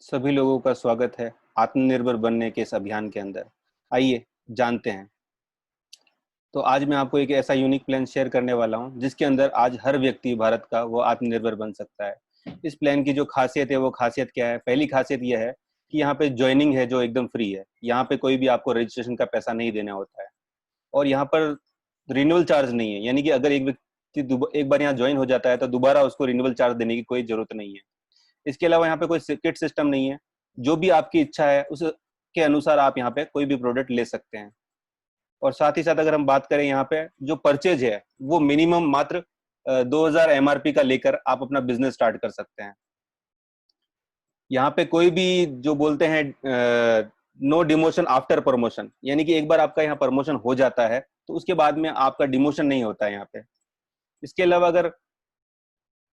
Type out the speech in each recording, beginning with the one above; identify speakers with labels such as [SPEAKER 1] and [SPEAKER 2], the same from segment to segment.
[SPEAKER 1] सभी लोगों का स्वागत है आत्मनिर्भर बनने के इस अभियान के अंदर। आइए जानते हैं। तो आज मैं आपको एक ऐसा यूनिक प्लान शेयर करने वाला हूं जिसके अंदर आज हर व्यक्ति भारत का वो आत्मनिर्भर बन सकता है। इस प्लान की जो खासियत है वो खासियत क्या है? पहली खासियत यह है कि यहाँ पे ज्वाइनिंग है जो एकदम फ्री है। यहाँ पे कोई भी आपको रजिस्ट्रेशन का पैसा नहीं देना होता है और यहाँ पर रिन्यूअल चार्ज नहीं है, यानी कि अगर एक व्यक्ति एक बार यहाँ ज्वाइन हो जाता है तो दोबारा उसको रिन्यूअल चार्ज देने की कोई जरूरत नहीं है। इसके अलावा यहाँ पे कोई किट सिस्टम नहीं है। जो भी आपकी इच्छा है उसके अनुसार आप यहाँ पे कोई भी प्रोडक्ट ले सकते हैं। और साथ ही साथ अगर हम बात करें यहाँ पे जो परचेज है वो मिनिमम मात्र 2000 एमआरपी का लेकर आप अपना बिजनेस स्टार्ट कर सकते हैं। यहाँ पे कोई भी जो बोलते हैं नो डिमोशन आफ्टर प्रमोशन, यानी कि एक बार आपका यहाँ प्रमोशन हो जाता है तो उसके बाद में आपका डिमोशन नहीं होता है यहाँ पे। इसके अलावा अगर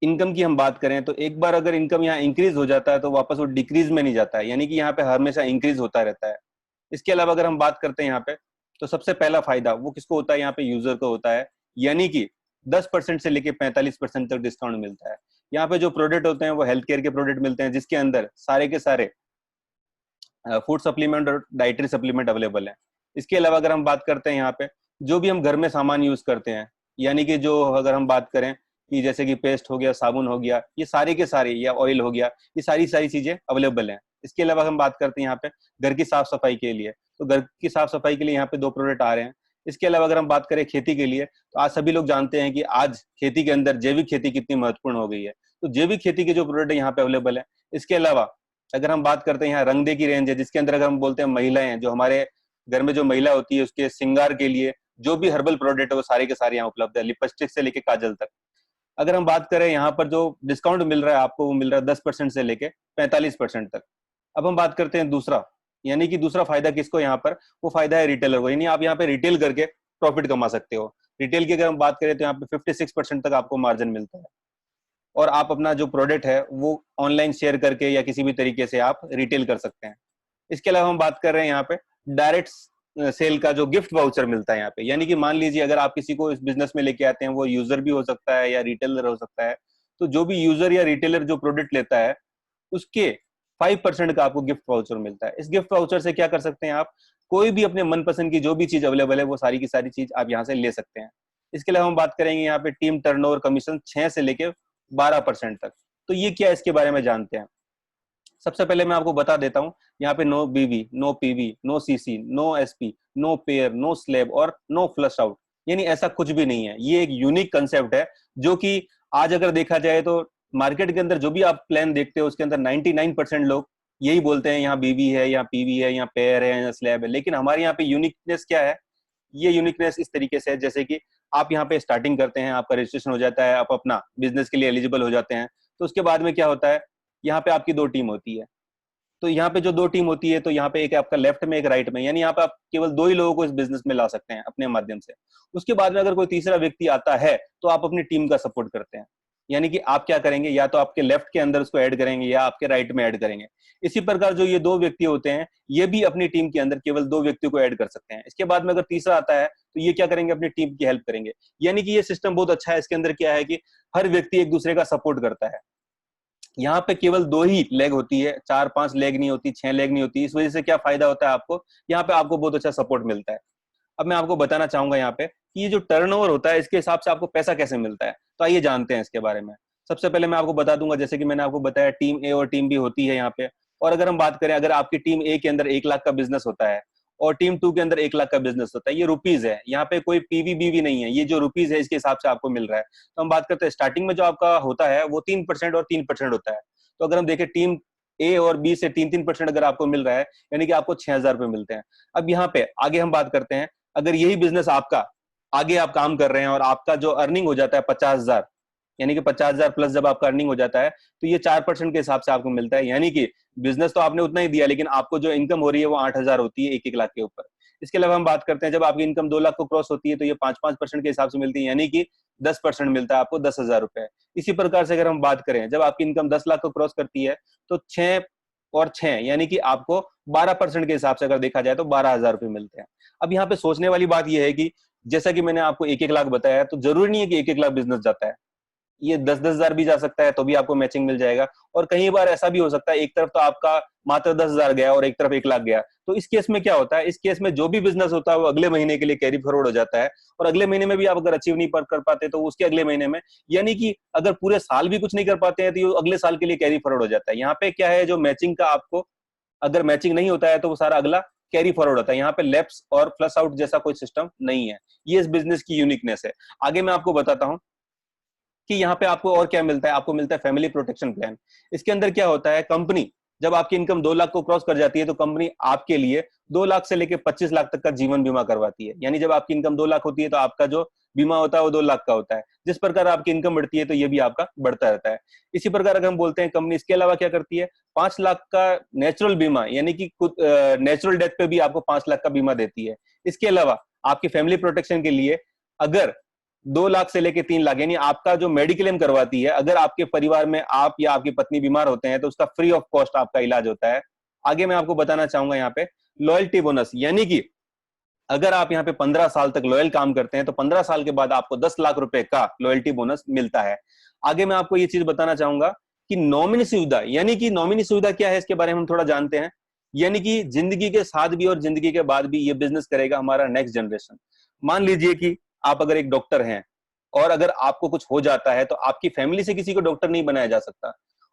[SPEAKER 1] इनकम की हम बात करें तो एक बार अगर इनकम यहाँ इंक्रीज हो जाता है तो वापस वो डिक्रीज में नहीं जाता है, यानी कि यहाँ पे हमेशा इंक्रीज होता रहता है। इसके अलावा अगर हम बात करते हैं यहाँ पे तो सबसे पहला फायदा वो किसको होता है? यहाँ पे यूजर को होता है, यानी कि 10% से लेके 45% तक डिस्काउंट मिलता है। यहाँ पे जो प्रोडक्ट होते हैं वो हेल्थ केयर के प्रोडक्ट मिलते हैं जिसके अंदर सारे के सारे फूड सप्लीमेंट और डाइटरी सप्लीमेंट अवेलेबल है। इसके अलावा अगर हम बात करते हैं यहाँ पे जो भी हम घर में सामान यूज करते हैं, यानी कि जो अगर हम बात करें कि जैसे कि पेस्ट हो गया, साबुन हो गया, ये सारे के सारे, या ऑयल हो गया, ये सारी सारी चीजें अवेलेबल हैं। इसके अलावा हम बात करते हैं यहाँ पे घर की साफ सफाई के लिए, तो घर की साफ सफाई के लिए यहाँ पे 2 प्रोडक्ट आ रहे हैं। इसके अलावा अगर हम बात करें खेती के लिए तो आज सभी लोग जानते हैं कि आज खेती के अंदर जैविक खेती कितनी महत्वपूर्ण हो गई है, तो जैविक खेती के जो प्रोडक्ट यहाँ पे अवेलेबल है। इसके अलावा अगर हम बात करते हैं यहाँ रंग दे की रेंज है जिसके अंदर अगर हम बोलते हैं महिलाएं हैं, जो हमारे घर में जो महिला होती है उसके श्रृंगार के लिए जो भी हर्बल प्रोडक्ट है वो सारे के सारे यहाँ उपलब्ध है, लिपस्टिक से लेके काजल तक। अगर हम बात करें यहाँ पर जो डिस्काउंट मिल रहा है आपको वो मिल रहा है 10% से लेके 45% तक। अब हम बात करते हैं दूसरा, यानी कि दूसरा फायदा किसको यहाँ पर? वो फायदा है रिटेलर को, यानी आप यहाँ पे रिटेल करके प्रॉफिट कमा सकते हो। रिटेल की अगर हम बात करें तो यहाँ पे 56% तक आपको मार्जिन मिलता है और आप अपना जो प्रोडक्ट है वो ऑनलाइन शेयर करके या किसी भी तरीके से आप रिटेल कर सकते हैं। इसके अलावा हम बात कर रहे हैं यहाँ पे डायरेक्ट सेल का जो गिफ्ट वाउचर मिलता है यहाँ पे, यानी कि मान लीजिए अगर आप किसी को इस बिजनेस में लेके आते हैं, वो यूजर भी हो सकता है या रिटेलर हो सकता है, तो जो भी यूजर या रिटेलर जो प्रोडक्ट लेता है उसके 5% का आपको गिफ्ट वाउचर मिलता है। इस गिफ्ट वाउचर से क्या कर सकते हैं आप? कोई भी अपने मनपसंद की जो भी चीज अवेलेबल है वो सारी की सारी चीज आप यहाँ से ले सकते हैं। इसके अलावा हम बात करेंगे यहाँ पे टीम टर्नओवर कमीशन 6 से लेके 12% तक। तो ये क्या है, इसके बारे में जानते हैं। सबसे पहले मैं आपको बता देता हूं, यहाँ पे no BV, no PV, no CC, no SP, no pair, no slab और नो फ्लश आउट, यानी ऐसा कुछ भी नहीं है। ये एक यूनिक कंसेप्ट है जो कि आज अगर देखा जाए तो मार्केट के अंदर जो भी आप प्लान देखते हो उसके अंदर 99% लोग यही बोलते हैं यहाँ बीवी है, यहाँ पीवी है, यहाँ पेयर है, यहाँ स्लैब है। लेकिन हमारे यहाँ पे यूनिकनेस क्या है? ये यूनिकनेस इस तरीके से है जैसे कि आप यहाँ पे स्टार्टिंग करते हैं, आपका रजिस्ट्रेशन हो जाता है, आप अपना बिजनेस के लिए एलिजिबल हो जाते हैं, तो उसके बाद में क्या होता है, यहाँ पे आपकी 2 टीम होती है। तो यहाँ पे जो 2 टीम होती है तो यहाँ पे एक आपका लेफ्ट में एक राइट में, यानी यहाँ पे आप केवल 2 ही लोगों को इस बिजनेस में ला सकते हैं अपने माध्यम से। उसके बाद में अगर कोई तीसरा व्यक्ति आता है तो आप अपनी टीम का सपोर्ट करते हैं, यानी कि आप क्या करेंगे, या तो आपके लेफ्ट के अंदर उसको ऐड करेंगे या आपके राइट में ऐड करेंगे। इसी प्रकार जो ये 2 व्यक्ति होते हैं ये भी अपनी टीम के अंदर केवल 2 व्यक्तियों को ऐड कर सकते हैं। इसके बाद में अगर तीसरा आता है तो ये क्या करेंगे, अपनी टीम की हेल्प करेंगे। यानी कि ये सिस्टम बहुत अच्छा है। इसके अंदर क्या है कि हर व्यक्ति एक दूसरे का सपोर्ट करता है। यहाँ पे केवल 2 ही लेग होती है, 4-5 लेग नहीं होती, 6 लेग नहीं होती। इस वजह से क्या फायदा होता है आपको? यहाँ पे आपको बहुत अच्छा सपोर्ट मिलता है। अब मैं आपको बताना चाहूंगा यहाँ पे कि ये जो टर्नओवर होता है इसके हिसाब से आपको पैसा कैसे मिलता है, तो आइए जानते हैं इसके बारे में। सबसे पहले मैं आपको बता दूंगा, जैसे कि मैंने आपको बताया टीम ए और टीम बी होती है यहाँ पे। और अगर हम बात करें, अगर आपकी टीम ए के अंदर 1 लाख का बिजनेस होता है और टीम 2 के अंदर 1 लाख का बिजनेस होता है, ये रुपीज है, यहाँ पे कोई पीवी बीवी नहीं है, ये जो रुपीज है इसके हिसाब से आपको मिल रहा है। तो हम बात करते हैं स्टार्टिंग में जो आपका होता है वो 3% और 3% होता है। तो अगर हम देखें टीम ए और बी से 3-3% अगर आपको मिल रहा है, यानी कि आपको 6,000 रुपए मिलते हैं। अब यहाँ पे आगे हम बात करते हैं, अगर यही बिजनेस आपका आगे आप काम कर रहे हैं और आपका जो अर्निंग हो जाता है 50,000, यानी कि 50,000 प्लस जब आपका अर्निंग हो जाता है तो ये 4% के हिसाब से आपको मिलता है। यानी कि बिजनेस तो आपने उतना ही दिया लेकिन आपको जो इनकम हो रही है वो 8,000 होती है 1-1 लाख के ऊपर। इसके अलावा हम बात करते हैं, जब आपकी इनकम 2 लाख को क्रॉस होती है तो ये 5-5% के हिसाब से मिलती है, यानी कि 10% मिलता है आपको 10,000 रुपए। इसी प्रकार से अगर हम बात करें, जब आपकी इनकम 10 लाख को क्रॉस करती है तो 6 और 6, यानी कि आपको 12% के हिसाब से अगर देखा जाए तो 12,000 रुपए मिलते हैं। अब यहाँ पे सोचने वाली बात यह है कि जैसा कि मैंने आपको 1-1 लाख बताया, तो जरूरी नहीं है कि 1-1 लाख बिजनेस जाता है। ये 10-10 हजार भी जा सकता है तो भी आपको मैचिंग मिल जाएगा। और कई बार ऐसा भी हो सकता है एक तरफ तो आपका मात्र 10 हजार गया और एक तरफ 1 लाख गया। तो इस केस में क्या होता है, इस केस में जो भी बिजनेस होता है वो अगले महीने के लिए कैरी फॉरवर्ड हो जाता है, और अगले महीने में भी आप अगर अचीव नहीं कर पाते तो उसके अगले महीने में, यानी कि अगर पूरे साल भी कुछ नहीं कर पाते हैं तो ये अगले साल के लिए कैरी फॉरवर्ड हो जाता है। यहाँ पे क्या है, जो मैचिंग का आपको अगर मैचिंग नहीं होता है तो वो सारा अगला कैरी फॉरवर्ड होता है। यहाँ पे लेफ्ट और फ्लश आउट जैसा कोई सिस्टम नहीं है। ये इस बिजनेस की यूनिकनेस है। आगे मैं आपको बताता हूँ कि यहाँ पे आपको और क्या मिलता है। आपको मिलता है फैमिली प्रोटेक्शन प्लान। इसके अंदर क्या होता है, कंपनी जब आपकी इनकम 2 लाख को क्रॉस कर जाती है तो कंपनी आपके लिए 2 लाख से लेकर 25 लाख तक का जीवन बीमा करवाती है। यानी जब आपकी इनकम 2 लाख होती है तो आपका जो बीमा होता है वो 2 लाख का होता है। जिस प्रकार आपकी इनकम बढ़ती है तो ये भी आपका बढ़ता रहता है। इसी प्रकार अगर हम बोलते हैं कंपनी इसके अलावा क्या करती है, 5 लाख का नेचुरल बीमा, यानी कि नेचुरल डेथ पे भी आपको 5 लाख का बीमा देती है। इसके अलावा आपकी फैमिली प्रोटेक्शन के लिए अगर 2 लाख से लेके 3 लाख, यानी आपका जो मेडिक्लेम करवाती है, अगर आपके परिवार में आप या आपकी पत्नी बीमार होते हैं तो उसका फ्री ऑफ कॉस्ट आपका इलाज होता है। आगे मैं आपको बताना चाहूंगा यहाँ पे लॉयल्टी बोनस, यानी कि अगर आप यहाँ पे 15 साल तक लॉयल काम करते हैं तो 15 साल के बाद आपको 10 लाख रुपए का लॉयल्टी बोनस मिलता है। आगे मैं आपको ये चीज बताना चाहूंगा कि नॉमिनी सुविधा, यानी कि नॉमिनी सुविधा क्या है, इसके बारे में हम थोड़ा जानते हैं। यानी कि जिंदगी के साथ भी और जिंदगी के बाद भी ये बिजनेस करेगा हमारा नेक्स्ट जनरेशन। मान लीजिए कि आप अगर एक डॉक्टर हैं और अगर आपको कुछ हो जाता है तो आपकी फैमिली से किसी को डॉक्टर नहीं बनाया जा सकता।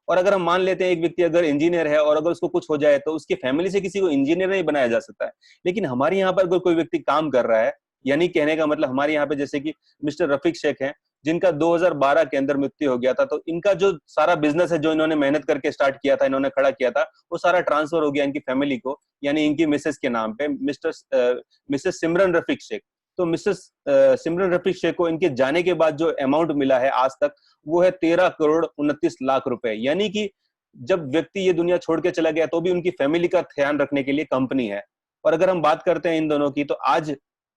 [SPEAKER 1] और अगर हम मान लेते हैं एक व्यक्ति अगर इंजीनियर है और अगर उसको कुछ हो जाए तो उसकी फैमिली से किसी को इंजीनियर नहीं बनाया जा सकता है। लेकिन हमारे यहाँ पर अगर कोई व्यक्ति काम कर रहा है, यानी कहने का मतलब हमारे यहाँ पे जैसे कि मिस्टर रफीक शेख हैं, जिनका 2012 के अंदर मृत्यु हो गया था, तो इनका जो सारा बिजनेस है जो इन्होंने मेहनत करके स्टार्ट किया था, इन्होंने खड़ा किया था, वो सारा ट्रांसफर हो गया इनकी फैमिली को, यानी इनकी मिसेस के नाम पे, मिसेस सिमरन रफीक शेख। तो मिसेस सिमरन रफीक शेख को इनके जाने के बाद जो अमाउंट मिला है आज तक, वो है 13 करोड़ 29 लाख रुपए। यानी कि जब व्यक्ति ये दुनिया छोड़ के चला गया तो भी उनकी फैमिली का ध्यान रखने के लिए कंपनी है। और अगर हम बात करते हैं इन दोनों की, तो आज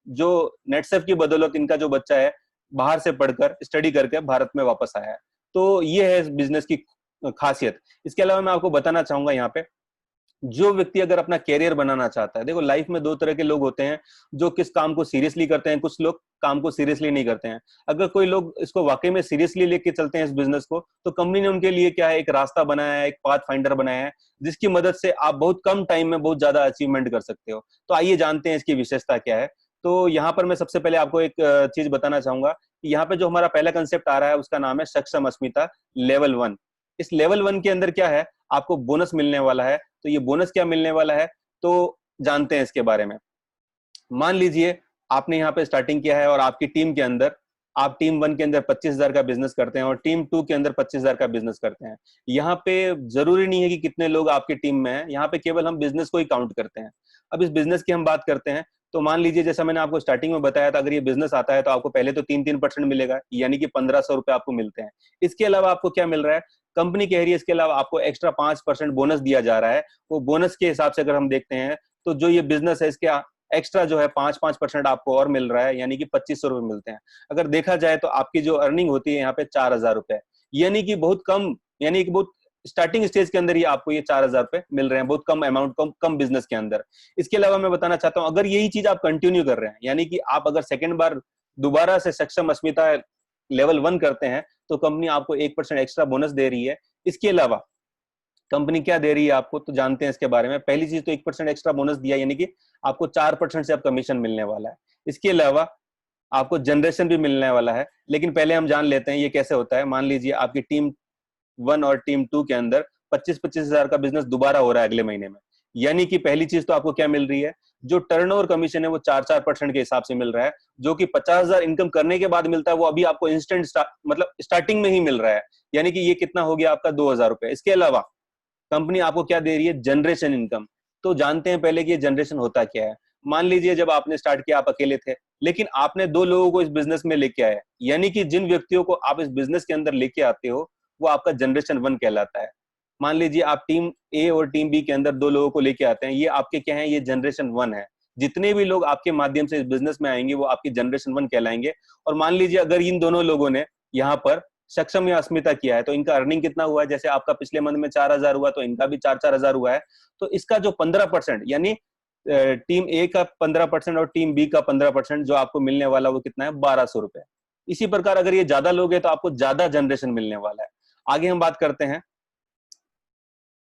[SPEAKER 1] जो नेटसेफ की बदौलत इनका जो बच्चा है बाहर से पढ़कर स्टडी करके भारत में वापस आया है। तो ये है इस बिजनेस की खासियत। इसके अलावा मैं आपको बताना चाहूंगा यहाँ पे, जो व्यक्ति अगर अपना कैरियर बनाना चाहता है, देखो लाइफ में 2 तरह के लोग होते हैं, जो किस काम को सीरियसली करते हैं, कुछ लोग काम को सीरियसली नहीं करते हैं। अगर कोई लोग इसको वाकई में सीरियसली लेके चलते हैं इस बिजनेस को, तो कंपनी ने उनके लिए क्या है, एक रास्ता बनाया है, एक पाथ फाइंडर बनाया है, जिसकी मदद से आप बहुत कम टाइम में बहुत ज्यादा अचीवमेंट कर सकते हो। तो आइए जानते हैं इसकी विशेषता क्या है। तो यहाँ पर मैं सबसे पहले आपको एक चीज बताना चाहूंगा कि यहाँ पे जो हमारा पहला कंसेप्ट आ रहा है उसका नाम है सक्षम अस्मिता लेवल 1। इस लेवल 1 के अंदर क्या है, आपको बोनस मिलने वाला है। तो ये बोनस क्या मिलने वाला है, तो जानते हैं इसके बारे में। मान लीजिए आपने यहाँ पे स्टार्टिंग किया है और आपकी टीम के अंदर, आप टीम 1 के अंदर 25,000 का बिजनेस करते हैं और टीम 2 के अंदर 25,000 का बिजनेस करते हैं। यहाँ पे जरूरी नहीं है कि कितने लोग आपकी टीम में हैं, यहाँ पे केवल हम बिजनेस को ही काउंट करते हैं। अब इस बिजनेस की हम बात करते हैं, तो मान लीजिए जैसा मैंने आपको स्टार्टिंग में बताया था, अगर ये बिजनेस आता है तो आपको पहले तो 3-3% मिलेगा, यानी कि 1,500 रुपए आपको मिलते हैं। इसके अलावा आपको क्या मिल रहा है, कंपनी कह रही है इसके अलावा आपको एक्स्ट्रा 5% बोनस दिया जा रहा है। वो बोनस के हिसाब से अगर हम देखते हैं तो जो ये बिजनेस है इसके एक्स्ट्रा जो है 5-5% आपको और मिल रहा है, यानी कि 2,500 रुपए मिलते हैं। अगर देखा जाए तो आपकी जो अर्निंग होती है यहाँ पे 4,000 रुपए, यानी कि बहुत कम, यानी कि बहुत स्टार्टिंग स्टेज के अंदर ही आपको ये 4,000 रुपए मिल रहे हैं, बहुत कम अमाउंट, कम बिजनेस के अंदर। इसके अलावा मैं बताना चाहता हूँ, अगर यही चीज आप कंटिन्यू कर रहे हैं, यानी कि आप अगर सेकेंड बार दोबारा से सक्षम अस्मिता लेवल 1 करते हैं, तो कंपनी आपको 1% एक्स्ट्रा बोनस दे रही है। इसके अलावा कंपनी क्या दे रही है आपको, तो जानते हैं इसके बारे में। पहली चीज तो 1% एक्स्ट्रा बोनस दिया, यानी कि आपको 4% से अब कमीशन मिलने वाला है। इसके अलावा आपको जनरेशन भी मिलने वाला है। लेकिन पहले हम जान लेते हैं ये कैसे होता है। मान लीजिए आपकी टीम 1 और टीम 2 के अंदर 25-25 हजार का बिजनेस दोबारा हो रहा है अगले महीने में, यानी कि पहली चीज तो आपको क्या मिल रही है, जो टर्नओवर कमीशन है वो 4-4% के हिसाब से मिल रहा है, जो कि 50,000 इनकम करने के बाद मिलता है, वो अभी आपको इंस्टेंट मतलब स्टार्टिंग में ही मिल रहा है, यानी कि ये कितना हो गया आपका 2,000 रुपए। इसके अलावा कंपनी आपको क्या दे रही है, जनरेशन इनकम। तो जानते हैं पहले कि ये जनरेशन होता क्या है। मान लीजिए जब आपने स्टार्ट किया आप अकेले थे, लेकिन आपने 2 लोगों को इस बिजनेस में लेके आए, यानी कि जिन व्यक्तियों को आप इस बिजनेस के अंदर लेके आते हो वो आपका जनरेशन 1 कहलाता है। मान लीजिए आप टीम ए और टीम बी के अंदर 2 लोगों को लेके आते हैं, ये आपके क्या है, ये जनरेशन 1 है। जितने भी लोग आपके माध्यम से इस बिजनेस में आएंगे वो आपकी जनरेशन 1 कहलाएंगे। और मान लीजिए अगर इन दोनों लोगों ने यहाँ पर सक्षम या अस्मिता किया है, तो इनका अर्निंग कितना हुआ है, जैसे आपका पिछले मंथ में 4,000 हुआ तो इनका भी 4-4 हजार हुआ है। तो इसका जो 15%, यानी टीम ए का 15% और टीम बी का 15% जो आपको मिलने वाला वो कितना है, 1,200 रुपए। इसी प्रकार अगर ये ज्यादा लोग हैं तो आपको ज्यादा जनरेशन मिलने वाला है। आगे हम बात करते हैं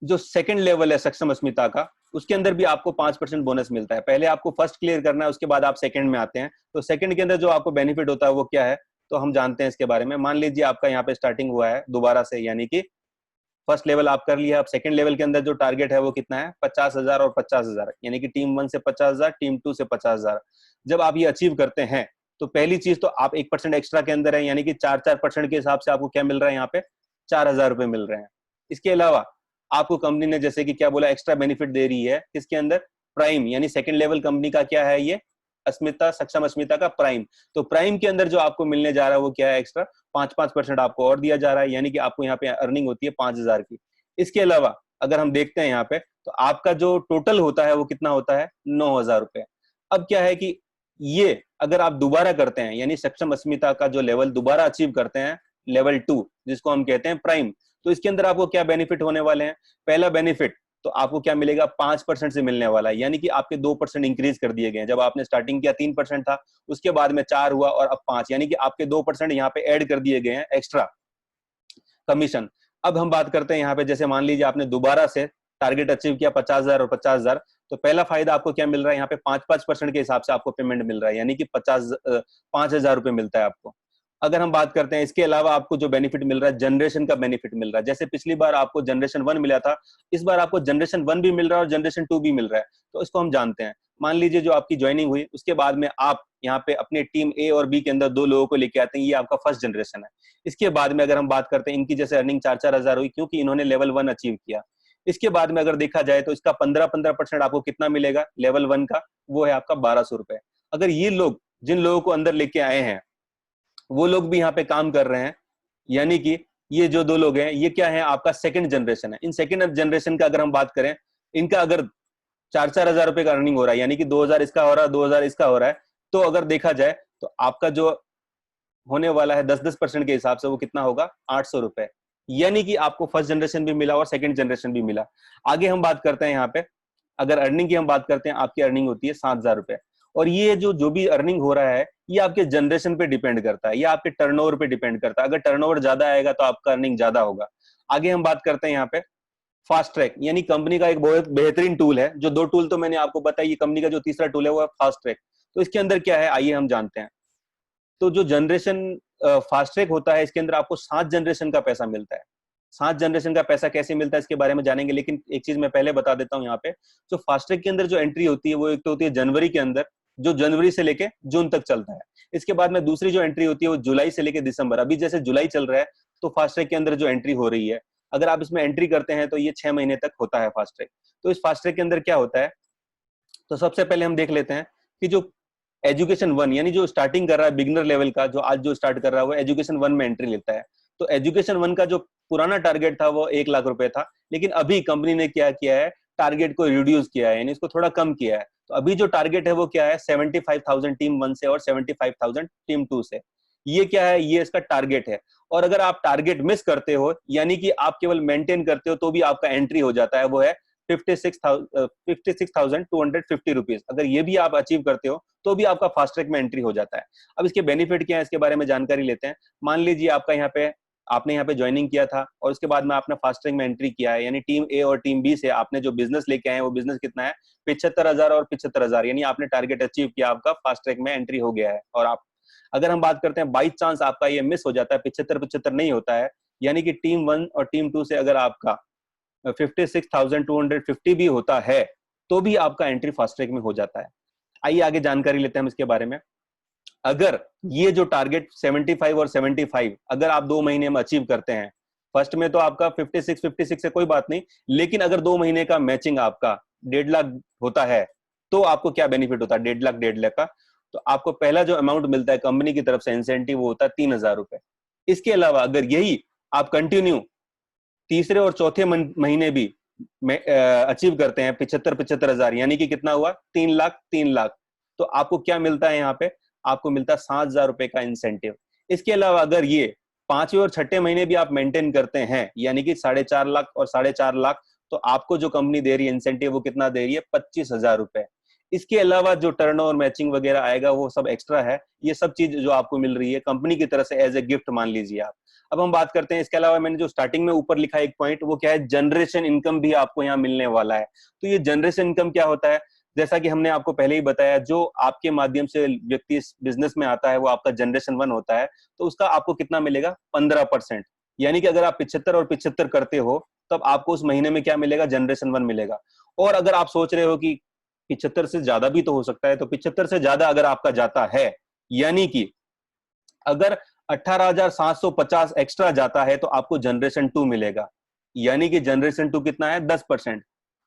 [SPEAKER 1] जो सेकंड लेवल है सक्षम अस्मिता का, उसके अंदर भी आपको 5% बोनस मिलता है। पहले आपको फर्स्ट क्लियर करना है, उसके बाद आप सेकंड में आते हैं। तो सेकंड के अंदर जो आपको बेनिफिट होता है वो क्या है, तो हम जानते हैं इसके बारे में। मान लीजिए आपका यहाँ पे स्टार्टिंग हुआ है दोबारा से, यानी कि फर्स्ट लेवल आप कर लिया, अब सेकंड लेवल के अंदर जो टारगेट है वो कितना है, 50,000 और 50,000, यानी कि टीम 1 से 50,000, टीम 2 से 50,000। जब आप ये अचीव करते हैं तो पहली चीज तो आप 1% एक्स्ट्रा के अंदर है, यानी कि 4% के हिसाब से आपको क्या मिल रहा है, यहाँ पे 4,000 रुपए मिल रहे हैं। इसके अलावा आपको कंपनी ने जैसे कि क्या बोला, एक्स्ट्रा बेनिफिट दे रही है किसके अंदर, प्राइम, यानी सेकंड लेवल कंपनी का क्या है ये, अस्मिता, सक्षम अस्मिता का प्राइम। तो प्राइम के अंदर जो आपको मिलने जा रहा है वो क्या है, एक्स्ट्रा 5% आपको और दिया जा रहा है, यानी कि आपको यहाँ पे अर्निंग होती है 5,000 की। इसके अलावा अगर हम देखते हैं यहाँ पे, तो आपका जो टोटल होता है वो कितना होता है, 9,000 रुपए। अब क्या है कि ये अगर आप दोबारा करते हैं, यानी सक्षम अस्मिता का जो लेवल दोबारा अचीव करते हैं, लेवल 2 जिसको हम कहते हैं प्राइम, तो इसके अंदर आपको क्या बेनिफिट होने वाले हैं। पहला बेनिफिट तो आपको क्या मिलेगा, 5% से मिलने वाला है, यानी कि आपके 2% इंक्रीज कर दिए गए। जब आपने स्टार्टिंग किया 3% था, उसके बाद में 4 हुआ और अब 5, यानी कि आपके 2% यहाँ पे ऐड कर दिए गए हैं एक्स्ट्रा कमीशन। अब हम बात करते हैं यहाँ पे, जैसे मान लीजिए आपने दोबारा से टारगेट अचीव किया 50,000 और 50,000, तो पहला फायदा आपको क्या मिल रहा है, यहाँ पे 5% के हिसाब से आपको पेमेंट मिल रहा है, यानी कि 5,000 रुपए मिलता है आपको। अगर हम बात करते हैं इसके अलावा आपको जो बेनिफिट मिल रहा है, जनरेशन का बेनिफिट मिल रहा है। जैसे पिछली बार आपको जनरेशन 1 मिला था, इस बार आपको जनरेशन 1 भी मिल रहा है और जनरेशन 2 भी मिल रहा है। तो इसको हम जानते हैं। मान लीजिए जो आपकी ज्वाइनिंग हुई, उसके बाद में आप यहाँ पे अपने टीम ए और बी के अंदर 2 लोगों को लेके आते हैं, ये आपका फर्स्ट जनरेशन है। इसके बाद में अगर हम बात करते हैं, इनकी जैसे अर्निंग 4-4 हजार हुई, क्योंकि इन्होंने लेवल 1 अचीव किया। इसके बाद में अगर देखा जाए तो इसका 15% आपको कितना मिलेगा लेवल 1 का, वो है आपका 1,200 रुपए। अगर ये लोग, जिन लोगों को अंदर लेके आए हैं, वो लोग भी यहाँ पे काम कर रहे हैं, यानी कि ये जो 2 लोग हैं, ये क्या है, आपका सेकंड जनरेशन है। इन सेकंड जनरेशन का अगर हम बात करें, इनका अगर 4-4 हजार रुपए का अर्निंग हो रहा है, यानी कि 2,000 इसका हो रहा है, 2,000 इसका हो रहा है, तो अगर देखा जाए तो आपका जो होने वाला है 10% के हिसाब से, वो कितना होगा, 800 रुपए। यानी कि आपको फर्स्ट जनरेशन भी मिला और सेकंड जनरेशन भी मिला। आगे हम बात करते हैं यहाँ पे, अगर अर्निंग की हम बात करते हैं, आपकी अर्निंग होती है 7,000 रुपए। और ये जो भी अर्निंग हो रहा है, ये आपके जनरेशन पे डिपेंड करता है, ये आपके टर्नओवर पे डिपेंड करता है। अगर टर्नओवर ज्यादा आएगा तो आपका अर्निंग ज्यादा होगा। आगे हम बात करते हैं यहाँ पे फास्ट ट्रैक, यानी कंपनी का एक बहुत बेहतरीन टूल है। जो 2 टूल तो मैंने आपको बताया, ये कंपनी का जो तीसरा टूल है वो है फास्ट ट्रैक। तो इसके अंदर क्या है, आइए हम जानते हैं। तो जो जनरेशन फास्ट ट्रैक होता है, इसके अंदर आपको 7 जनरेशन का पैसा मिलता है। 7 जनरेशन का पैसा कैसे मिलता है इसके बारे में जानेंगे, लेकिन एक चीज मैं पहले बता देता हूँ यहाँ पे। जो फास्ट ट्रैक के अंदर जो एंट्री होती है, वो एक तो होती है जनवरी के अंदर, जो जनवरी से लेके जून तक चलता है। इसके बाद में दूसरी जो एंट्री होती है वो जुलाई से लेके दिसंबर। अभी जैसे जुलाई चल रहा है, तो फास्ट ट्रैक के अंदर जो एंट्री हो रही है, अगर आप इसमें एंट्री करते हैं तो ये 6 महीने तक होता है फास्ट ट्रैक। तो इस फास्ट ट्रैक के अंदर क्या होता है, तो सबसे पहले हम देख लेते हैं कि जो एजुकेशन 1, यानी जो स्टार्टिंग कर रहा है बिगिनर लेवल का, जो आज जो स्टार्ट कर रहा है, वो एजुकेशन 1 में एंट्री लेता है। तो एजुकेशन 1 का जो पुराना टारगेट था वो 1,00,000 रुपए था, लेकिन अभी कंपनी ने क्या किया है, टारगेट को रिड्यूस किया है, यानी इसको थोड़ा कम किया है। तो अभी जो टारगेट है वो क्या है, 75,000 टीम 1 से और 75,000 टीम 2 से। ये क्या है, ये इसका टारगेट है। और अगर आप टारगेट मिस करते हो, यानी कि आप केवल मेंटेन करते हो, तो भी आपका एंट्री हो जाता है, वो है 56,250 रुपीज। अगर ये भी आप अचीव करते हो तो भी आपका फास्ट ट्रैक में एंट्री हो जाता है। अब इसके बेनिफिट क्या है, इसके बारे में जानकारी लेते हैं। मान लीजिए आपका आपने यहाँ पे ज्वाइनिंग किया था और उसके बाद में आपने फास्ट ट्रैक में एंट्री किया है, यानी टीम ए और टीम बी से आपने जो बिजनेस लेके आए, वो बिजनेस कितना है, 75,000 और 75,000, यानी आपने टारगेट अचीव किया, आपका फास्ट ट्रैक में एंट्री हो गया है। और आप, अगर हम बात करते हैं बाई चांस आपका ये मिस हो जाता है, 75 नहीं होता है, यानी कि टीम 1 और टीम 2 से अगर आपका 56,250 भी होता है, तो भी आपका एंट्री फास्ट ट्रैक में हो जाता है। आइए आगे जानकारी लेते हैं हम इसके बारे में। अगर ये जो टारगेट 75 और 75 अगर आप 2 महीने में अचीव करते हैं, फर्स्ट में तो आपका 56 से कोई बात नहीं, लेकिन अगर 2 महीने का मैचिंग आपका 1,50,000 होता है, तो आपको क्या बेनिफिट होता है, 1,50,000 का। तो आपको पहला जो अमाउंट मिलता है कंपनी की तरफ से इंसेंटिव, वो होता है 3,000 रुपए। इसके अलावा अगर यही आप कंटिन्यू तीसरे और चौथे महीने भी अचीव करते हैं 75 हजार, यानी कि कितना हुआ, 3,00,000, तो आपको क्या मिलता है, यहाँ पे आपको मिलता है 7,000 रुपए का इंसेंटिव। इसके अलावा अगर ये 5वें और 6ठे महीने भी आप मेंटेन करते हैं, यानी कि 4,50,000 और 4,50,000, तो आपको जो कंपनी दे रही है इंसेंटिव, वो कितना दे रही है, 25,000 रुपए। इसके अलावा जो टर्नओवर मैचिंग वगैरह आएगा वो सब एक्स्ट्रा है। ये सब चीज जो आपको मिल रही है कंपनी की तरफ से एज ए गिफ्ट मान लीजिए आप। अब हम बात करते हैं इसके अलावा मैंने जो स्टार्टिंग में ऊपर लिखा एक पॉइंट, वो क्या है, जनरेशन इनकम भी आपको यहाँ मिलने वाला है। तो ये जनरेशन इनकम क्या होता है, जैसा कि हमने आपको पहले ही बताया, जो आपके माध्यम से व्यक्ति इस बिजनेस में आता है वो आपका जनरेशन 1 होता है। तो उसका आपको कितना मिलेगा, 15%। यानी कि अगर आप 75 और 75 करते हो तब आपको उस महीने में क्या मिलेगा, जनरेशन 1 मिलेगा। और अगर आप सोच रहे हो कि 75 से ज्यादा भी तो हो सकता है, तो 75 से ज्यादा अगर आपका जाता है, यानी कि अगर 18,750 एक्स्ट्रा जाता है तो आपको जनरेशन 2 मिलेगा। यानी कि जनरेशन 2 कितना है, 10%।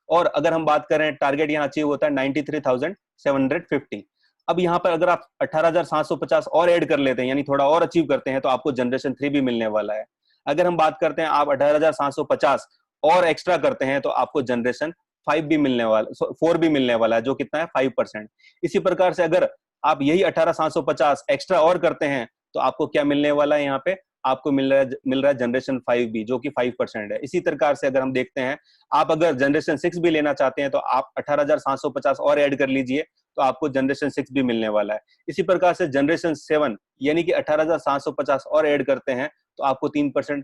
[SPEAKER 1] और अगर हम बात करें, टारगेट यहाँ अचीव होता है 93,750। अब यहाँ पर अगर आप 18,750 और ऐड कर लेते हैं, यानी थोड़ा और अचीव करते हैं, तो आपको जनरेशन 3 भी मिलने वाला है। अगर हम बात करते हैं आप 18,750 और एक्स्ट्रा करते हैं तो आपको जनरेशन 5 भी मिलने वाला, 4 भी मिलने वाला है, जो कितना है, 5%। इसी प्रकार से अगर आप यही 18,750 एक्स्ट्रा और करते हैं तो आपको क्या मिलने वाला है, यहाँ पे आपको मिल रहा है जनरेशन 5 भी, जो कि 5% है। इसी प्रकार से अगर हम देखते हैं, आप अगर जनरेशन 6 भी लेना चाहते हैं तो आप 18,750 और ऐड कर लीजिए तो आपको जनरेशन 6 भी मिलने वाला है। इसी प्रकार से जनरेशन 7 यानी कि 18,750 और ऐड करते हैं तो आपको 3%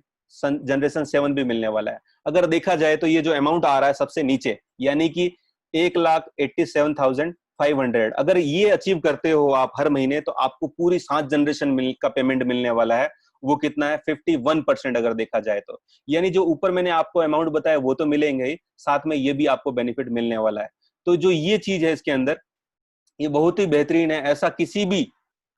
[SPEAKER 1] जनरेशन 7 भी मिलने वाला है। अगर देखा जाए तो ये जो अमाउंट आ रहा है सबसे नीचे, यानी कि 1,87,500, अगर ये अचीव करते हो आप हर महीने तो आपको पूरी 7 जनरेशन का पेमेंट मिलने वाला है। वो कितना है, 51% अगर देखा जाए तो। यानी जो ऊपर मैंने आपको अमाउंट बताया वो तो मिलेंगे ही, साथ में ये भी आपको बेनिफिट मिलने वाला है। तो जो ये चीज है इसके अंदर, ये बहुत ही बेहतरीन है, ऐसा किसी भी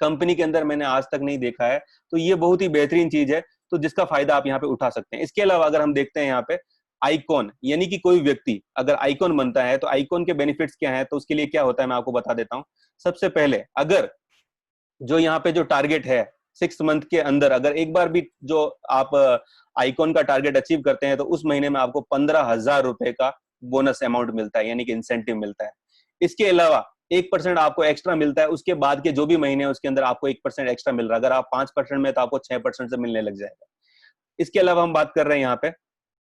[SPEAKER 1] कंपनी के अंदर मैंने आज तक नहीं देखा है। तो ये बहुत ही बेहतरीन चीज है, तो जिसका फायदा आप यहाँ पे उठा सकते हैं। इसके अलावा अगर हम देखते हैं यहाँ पे आइकॉन, यानी कि कोई व्यक्ति अगर आइकॉन बनता है तो आइकॉन के बेनिफिट्स क्या है, तो उसके लिए क्या होता है मैं आपको बता देता हूँ। सबसे पहले अगर जो यहाँ पे जो टारगेट है 6 मंथ के अंदर, अगर एक बार भी जो आप आइकॉन का टारगेट अचीव करते हैं तो उस महीने में आपको 15,000 रुपए का बोनस अमाउंट मिलता है, यानी कि इंसेंटिव मिलता है। इसके अलावा 1% आपको एक्स्ट्रा मिलता है, उसके बाद के जो भी महीने हैं उसके अंदर आपको 1% एक्स्ट्रा मिल रहा है। अगर आप 5% में तो आपको 6% से मिलने लग जाएगा। इसके अलावा हम बात कर रहे हैं यहाँ पे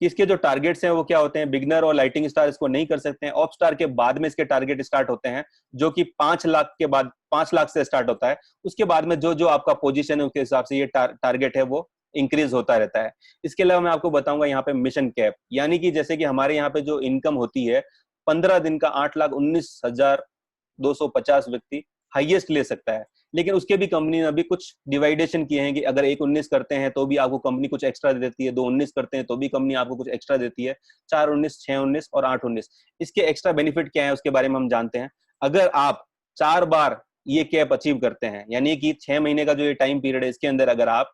[SPEAKER 1] कि इसके जो टारगेट्स हैं वो क्या होते हैं। बिगनर और लाइटिंग स्टार इसको नहीं कर सकते हैं, ऑफ स्टार के बाद में इसके टारगेट स्टार्ट होते हैं, जो कि 5 लाख के बाद, 5 लाख से स्टार्ट होता है। उसके बाद में जो जो आपका पोजीशन है उसके हिसाब से ये टारगेट है वो इंक्रीज होता रहता है। इसके अलावा मैं आपको बताऊंगा यहाँ पे मिशन कैप, यानी कि जैसे कि हमारे यहाँ पे जो इनकम होती है 15 दिन का 8,19,250 व्यक्ति हाईएस्ट ले सकता है। लेकिन उसके भी कंपनी ने अभी कुछ डिवाइडेशन किए हैं कि अगर 1,19 करते हैं तो भी आपको कंपनी कुछ एक्स्ट्रा देती है, 2,19 करते हैं तो भी कंपनी आपको कुछ एक्स्ट्रा देती है, 4,19, 6,19 और 8,19। इसके एक्स्ट्रा बेनिफिट क्या है उसके बारे में हम जानते हैं। अगर आप 4 बार ये कैप अचीव करते हैं, यानी कि 6 महीने का जो ये टाइम पीरियड है इसके अंदर अगर आप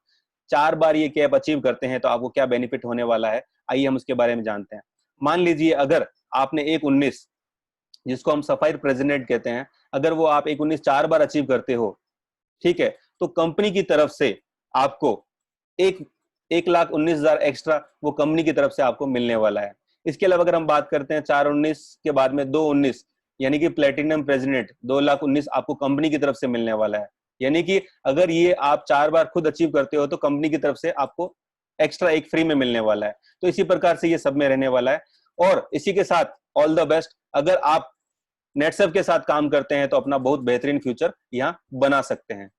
[SPEAKER 1] 4 बार ये कैप अचीव करते हैं तो आपको क्या बेनिफिट होने वाला है, आइए हम उसके बारे में जानते हैं। मान लीजिए अगर आपने 1,19, जिसको हम सफायर प्रेसिडेंट कहते हैं, अगर वो आप 1,19 4 बार अचीव करते हो, ठीक है, तो कंपनी की तरफ से आपको 1,19,000 एक्स्ट्रा वो कंपनी की तरफ से आपको मिलने वाला है। इसके अलावा अगर हम बात करते हैं 4,19 के बाद में 2,19, यानी कि प्लेटिनम प्रेसिडेंट 2,19,000 आपको कंपनी की तरफ से मिलने वाला है। यानी कि अगर ये आप 4 बार खुद अचीव करते हो तो कंपनी की तरफ से आपको एक्स्ट्रा एक फ्री में मिलने वाला है। तो इसी प्रकार से ये सब में रहने वाला है। और इसी के साथ ऑल द बेस्ट, अगर आप नेटसर्फ के साथ काम करते हैं तो अपना बहुत बेहतरीन फ्यूचर यहाँ बना सकते हैं।